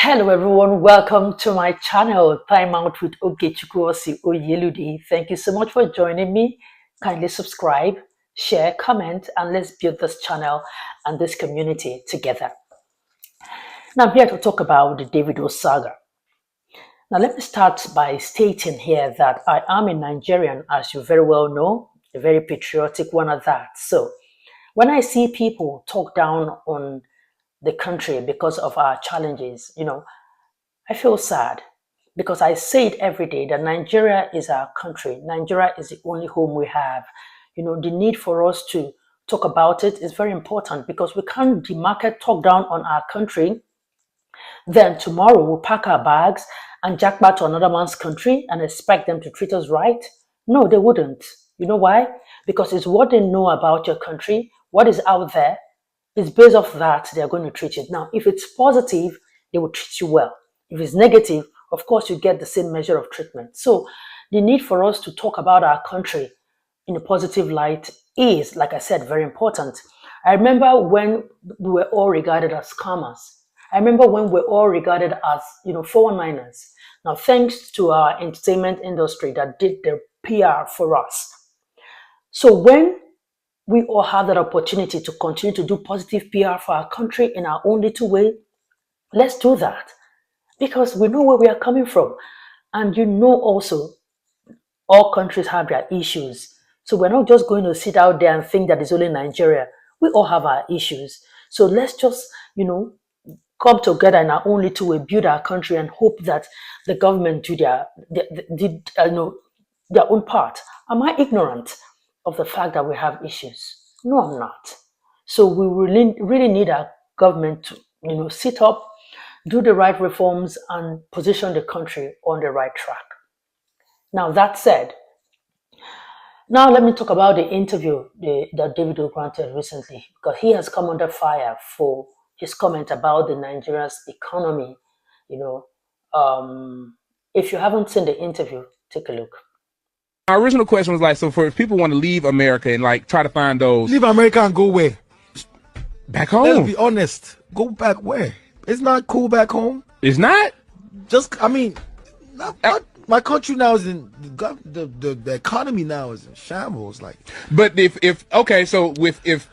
Hello everyone, welcome to my channel, Time Out with Osih-Oyelude. Thank you so much for joining me. Kindly subscribe, share, comment, and let's build this channel and this community together. Now I'm here to talk about the Davido saga. Now let me start by stating here that I am a Nigerian, as you very well know, a very patriotic one at that. So when I see people talk down on the country because of our challenges, I feel sad because I say it every day that Nigeria is our country. Nigeria is the only home we have. The need for us to talk about it is very important because we can't demarket, talk down on our country. Then tomorrow we'll pack our bags and jack back to another man's country and expect them to treat us right. No, they wouldn't. You know why? Because it's what they know about your country, what is out there. It's based off that they're going to treat it. Now, if it's positive, they will treat you well. If it's negative, of course, you get the same measure of treatment. So the need for us to talk about our country in a positive light is, like I said, very important. I remember when we were all regarded as scammers. I remember when we were all regarded as, 419ers. Now, thanks to our entertainment industry that did the PR for us. So when we all have that opportunity to continue to do positive PR for our country in our own little way, let's do that because we know where we are coming from. And also, all countries have their issues. So we're not just going to sit out there and think that it's only Nigeria. We all have our issues. So let's just, come together in our own little way, build our country and hope that the government do their own part. Am I ignorant of the fact that we have issues? No, I'm not. So we really need our government to, sit up, do the right reforms and position the country on the right track. Now, that said, now let me talk about the interview that Davido granted recently because he has come under fire for his comment about the Nigeria's economy. If you haven't seen the interview, take a look. My original question was like, so for if people want to leave America and like try to find those Leave America and go where? back home. Let's be honest. Go back where? It's not cool back home. It's not. My country now is in the economy now is in shambles. Like, But if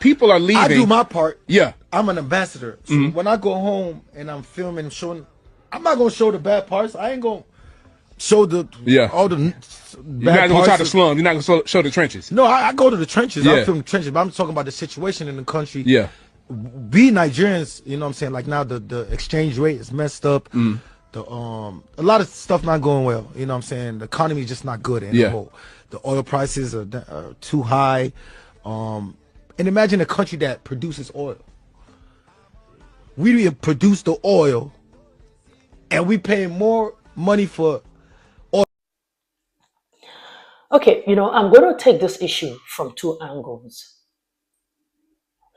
people are leaving, I do my part. Yeah. I'm an ambassador. So when I go home and I'm filming and showing, I'm not gonna show the bad parts. I ain't gonna show all the You're bad not gonna try parts. to slum. You're not gonna show the trenches. No, I go to the trenches. Yeah. I film the trenches, but I'm talking about the situation in the country. Yeah. We Nigerians, you know what I'm saying? Like now the exchange rate is messed up. A lot of stuff not going well. You know what I'm saying? The economy is just not good anymore. The oil prices are too high. And imagine a country that produces oil. We produce the oil and we pay more money for oil. Okay, I'm going to take this issue from two angles.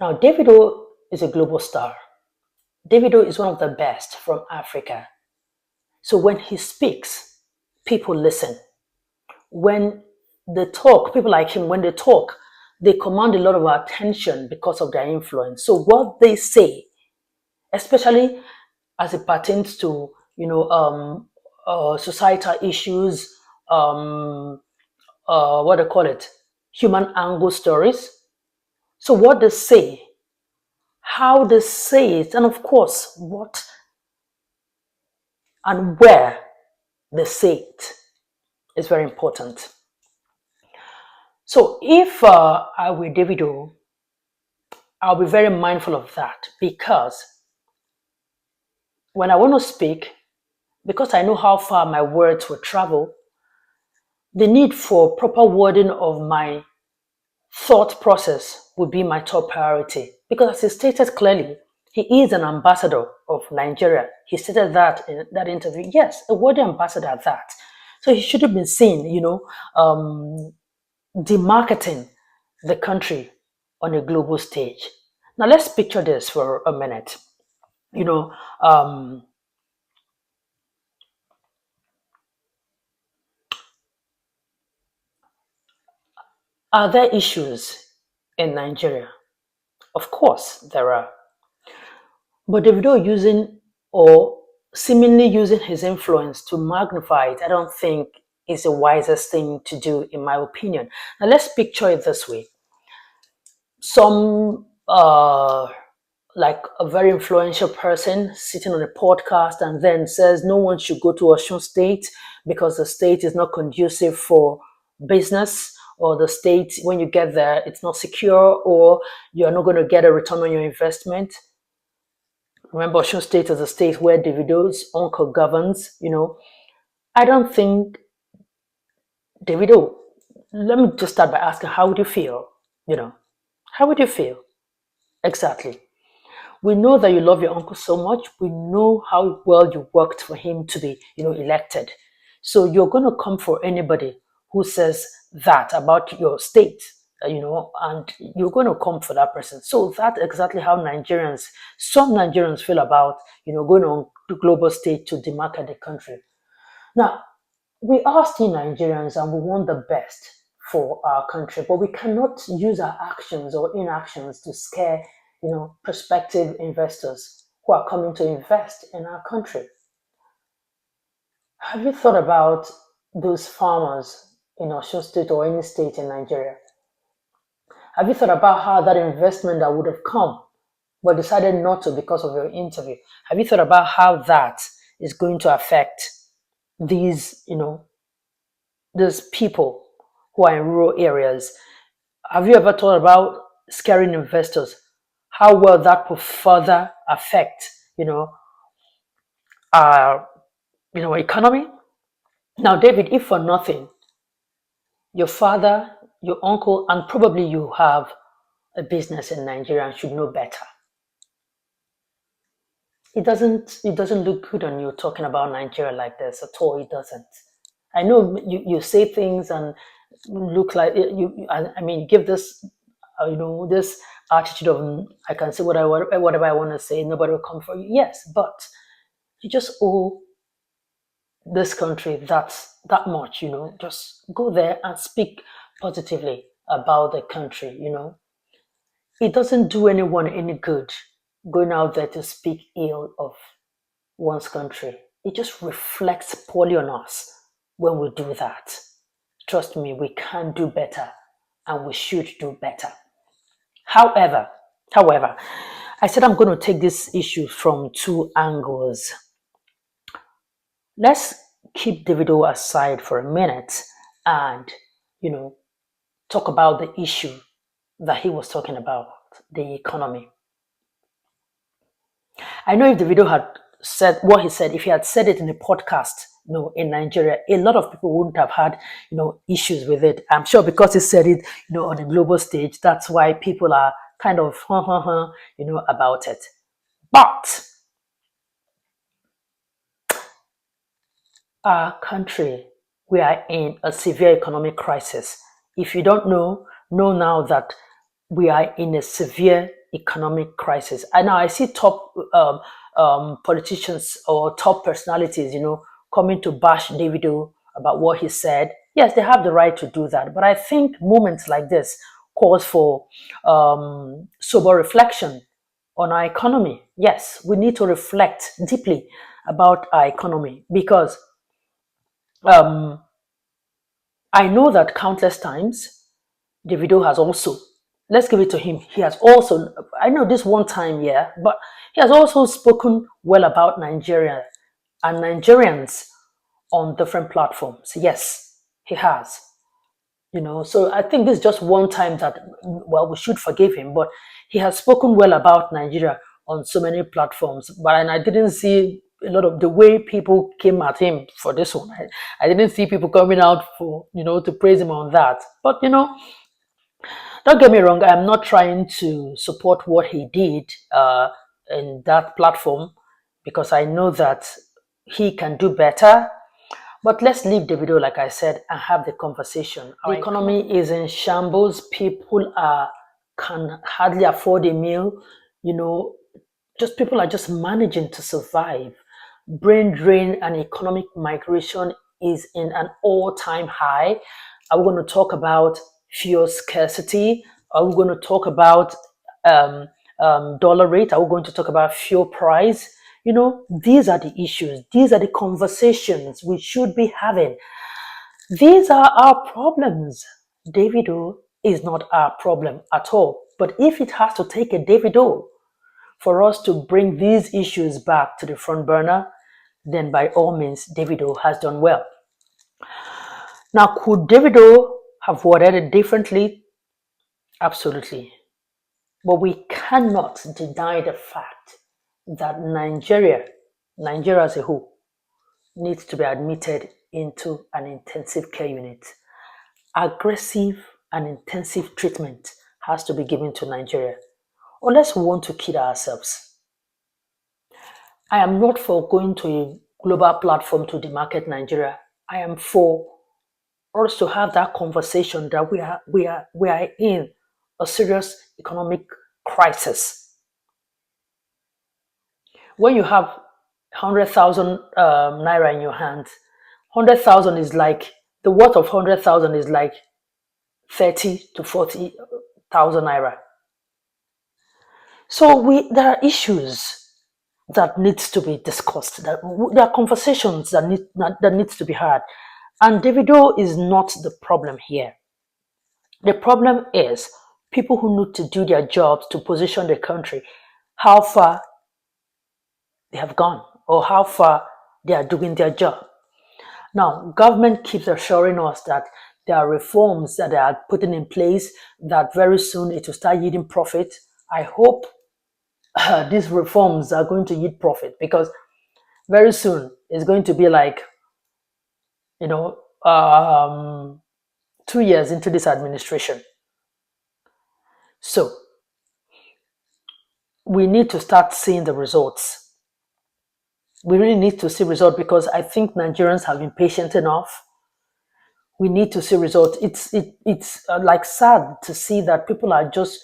Now, Davido is a global star. Davido is one of the best from Africa. So when he speaks, people listen. When they talk, people like him, when they talk, they command a lot of attention because of their influence. So what they say, especially as it pertains to, societal issues, what do they call it, human angle stories. So what they say, how they say it, and of course, what and where they say it is very important. So if I were Davido, I'll be very mindful of that because when I want to speak, because I know how far my words will travel, the need for proper wording of my thought process would be my top priority. Because as he stated clearly, he is an ambassador of Nigeria. He stated that in that interview. Yes, a worthy ambassador at that. So he should have been seen, demarketing the country on a global stage. Now let's picture this for a minute. Are there issues in Nigeria? Of course there are. But Davido using or seemingly using his influence to magnify it, I don't think is the wisest thing to do, in my opinion. Now, let's picture it this way. Some like a very influential person sitting on a podcast and then says no one should go to Osun State because the state is not conducive for business, or the state, when you get there, it's not secure, or you're not going to get a return on your investment. Remember, Osun State is a state where Davido's uncle governs. I don't think Davido. Let me just start by asking, how would you feel? How would you feel exactly? We know that you love your uncle so much. We know how well you worked for him to be, elected. So you're going to come for anybody who says that about your state, and you're going to come for that person. So that's exactly how some Nigerians feel about, going on the global stage to demarcate the country. Now, we are still Nigerians and we want the best for our country, but we cannot use our actions or inactions to scare, prospective investors who are coming to invest in our country. Have you thought about those farmers in Osun State or any state in Nigeria? Have you thought about how that investment that would have come but decided not to because of your interview? Have you thought about how that is going to affect these, those people who are in rural areas? Have you ever thought about scaring investors? How well that will further affect, our, economy? Now, David, if for nothing, your father, your uncle, and probably you have a business in Nigeria and should know better. It doesn't look good on you talking about Nigeria like this at all. It doesn't. I know you say things and look like I mean, give this this attitude of, I can say whatever I want to say, nobody will come for you. Yes, but you just owe this country that much. Just go there and speak positively about the country. It doesn't do anyone any good going out there to speak ill of one's country. It just reflects poorly on us when we do that. Trust me, we can do better and we should do better. However, I said I'm going to take this issue from two angles. Let's keep Davido aside for a minute and, talk about the issue that he was talking about, the economy. I know if Davido had said what he said, if he had said it in a podcast, in Nigeria, a lot of people wouldn't have had, issues with it. I'm sure because he said it, on a global stage, that's why people are kind of, about it. But our country, we are in a severe economic crisis. If you don't know now that we are in a severe economic crisis. And now I see top politicians or top personalities, coming to bash Davido about what he said. Yes, they have the right to do that. But I think moments like this calls for sober reflection on our economy. Yes, we need to reflect deeply about our economy because um, I know that countless times Davido has also, let's give it to him, he has also, I know this one time, yeah, but he has also spoken well about Nigeria and Nigerians on different platforms. Yes, he has. So I think this is just one time that, well, we should forgive him, but he has spoken well about Nigeria on so many platforms. And I didn't see a lot of the way people came at him for this one. I didn't see people coming out for, to praise him on that. But, don't get me wrong, I'm not trying to support what he did in that platform because I know that he can do better. But let's leave Davido, like I said, and have the conversation. The economy is in shambles. People can hardly afford a meal. Just people are just managing to survive. Brain drain and economic migration is in an all-time high. Are we going to talk about fuel scarcity? Are we going to talk about dollar rate? Are we going to talk about fuel price? These are the issues. These are the conversations we should be having. These are our problems. Davido is not our problem at all. But if it has to take a Davido for us to bring these issues back to the front burner, then by all means, Davido has done well. Now, could Davido have worded it differently? Absolutely. But we cannot deny the fact that Nigeria as a whole, needs to be admitted into an intensive care unit. Aggressive and intensive treatment has to be given to Nigeria, unless we want to kid ourselves. I am not for going to a global platform to demarket Nigeria. I am for us to have that conversation that we are in a serious economic crisis. When you have 100,000 naira in your hand, 100,000 is like, the worth of 100,000 is like 30 to 40,000 naira. So there are issues that needs to be discussed. There are conversations that needs to be had, and Davido is not the problem here. The problem is people who need to do their jobs to position the country, how far they have gone or how far they are doing their job. Now, government keeps assuring us that there are reforms that they are putting in place, that very soon it will start yielding profit. I hope these reforms are going to yield profit, because very soon it's going to be like, 2 years into this administration. So we need to start seeing the results. We really need to see results, because I think Nigerians have been patient enough. We need to see results. It's like sad to see that people are just,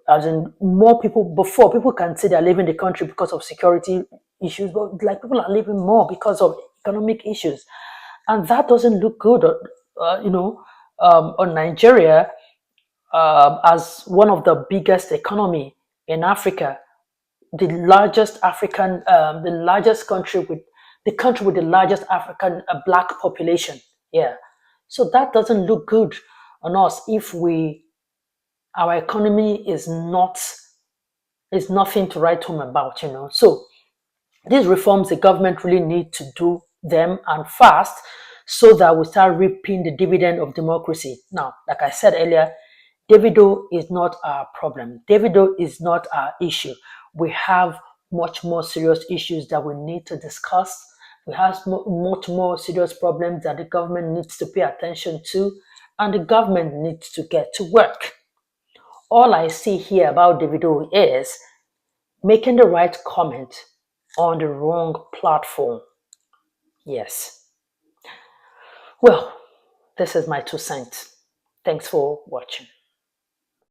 as in more people, before people can say they're leaving the country because of security issues, but like people are leaving more because of economic issues, and that doesn't look good. On Nigeria, as one of the biggest economy in Africa, the largest country with the largest African black population. Yeah. So that doesn't look good on us if our economy is nothing to write home about, So these reforms, the government really need to do them, and fast, so that we start reaping the dividend of democracy. Now, like I said earlier, Davido is not our problem. Davido is not our issue. We have much more serious issues that we need to discuss. We have much more serious problems that the government needs to pay attention to, and the government needs to get to work. All I see here about Davido is making the right comment on the wrong platform. Yes. Well, this is my 2 cents. Thanks for watching.